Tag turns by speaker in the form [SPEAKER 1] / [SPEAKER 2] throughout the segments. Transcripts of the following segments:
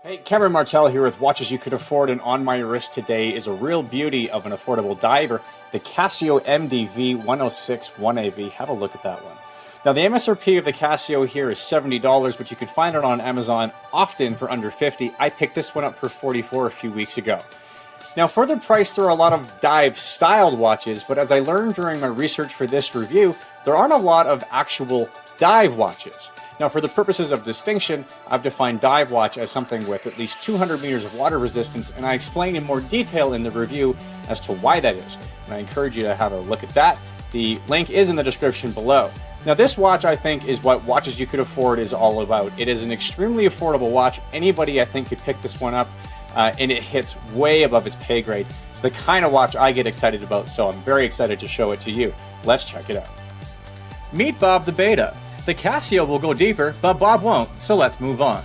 [SPEAKER 1] Hey, Cameron Martell here with Watches You Could Afford, and on my wrist today is a real beauty of an affordable diver, the Casio MDV106-1AV. Have a look at that one. Now, the MSRP of the Casio here is $70, but you can find it on Amazon often for under $50. I picked this one up for $44 a few weeks ago. Now, for the price, there are a lot of dive-styled watches, but as I learned during my research for this review, there aren't a lot of actual dive watches. Now, for the purposes of distinction, I've defined dive watch as something with at least 200 meters of water resistance, and I explain in more detail in the review as to why that is. And I encourage you to have a look at that. The link is in the description below. Now, this watch, I think, is what Watches You Could Afford is all about. It is an extremely affordable watch. Anybody, I think, could pick this one up, and it hits way above its pay grade. It's the kind of watch I get excited about, so I'm very excited to show it to you. Let's check it out. Meet Bob the Beta. The Casio will go deeper, but Bob won't, so let's move on.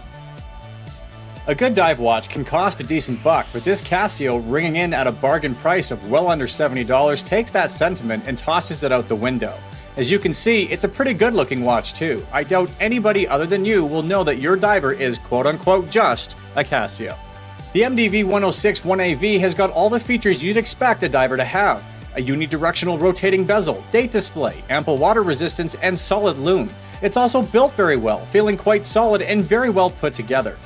[SPEAKER 1] A good dive watch can cost a decent buck, but this Casio, ringing in at a bargain price of well under $70, takes that sentiment and tosses it out the window. As you can see, it's a pretty good looking watch too. I doubt anybody other than you will know that your diver is quote-unquote just a Casio. The MDV106-1AV has got all the features you'd expect a diver to have. A unidirectional rotating bezel, date display, ample water resistance, and solid lume. It's also built very well, feeling quite solid and very well put together.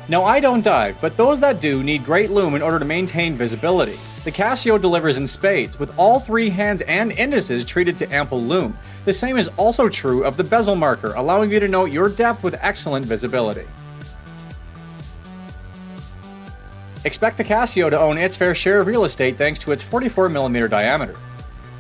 [SPEAKER 1] Now, I don't dive, but those that do need great lume in order to maintain visibility. The Casio delivers in spades, with all three hands and indices treated to ample lume. The same is also true of the bezel marker, allowing you to note your depth with excellent visibility. Expect the Casio to own its fair share of real estate thanks to its 44mm diameter.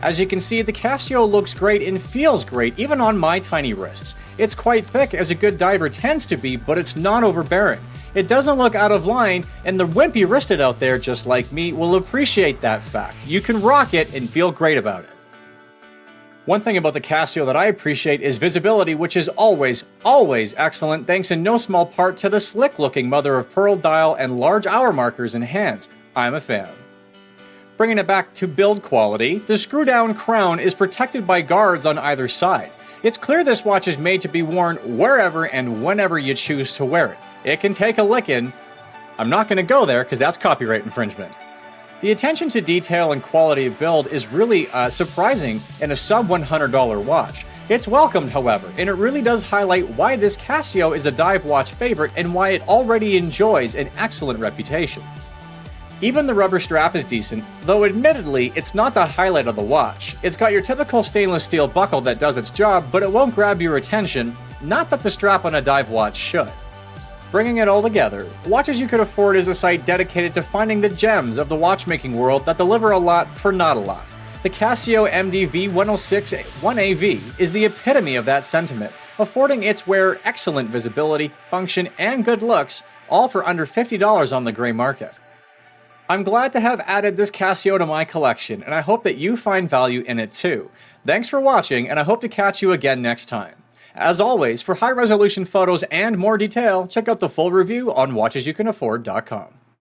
[SPEAKER 1] As you can see, the Casio looks great and feels great even on my tiny wrists. It's quite thick, as a good diver tends to be, but it's not overbearing. It doesn't look out of line, and the wimpy wristed out there just like me will appreciate that fact. You can rock it and feel great about it. One thing about the Casio that I appreciate is visibility, which is always excellent, thanks in no small part to the slick-looking mother-of-pearl dial and large hour markers in hands. I'm a fan. Bringing it back to build quality, the screw-down crown is protected by guards on either side. It's clear this watch is made to be worn wherever and whenever you choose to wear it. It can take a licking. I'm not going to go there because that's copyright infringement. The attention to detail and quality of build is really surprising in a sub-$100 watch. It's welcomed, however, and it really does highlight why this Casio is a dive watch favorite and why it already enjoys an excellent reputation. Even the rubber strap is decent, though admittedly, it's not the highlight of the watch. It's got your typical stainless steel buckle that does its job, but it won't grab your attention, not that the strap on a dive watch should. Bringing it all together, Watches You Could Afford is a site dedicated to finding the gems of the watchmaking world that deliver a lot for not a lot. The Casio MDV106-1AV is the epitome of that sentiment, affording its wearer excellent visibility, function, and good looks, all for under $50 on the gray market. I'm glad to have added this Casio to my collection, and I hope that you find value in it too. Thanks for watching, and I hope to catch you again next time. As always, for high-resolution photos and more detail, check out the full review on WatchesYouCanAfford.com.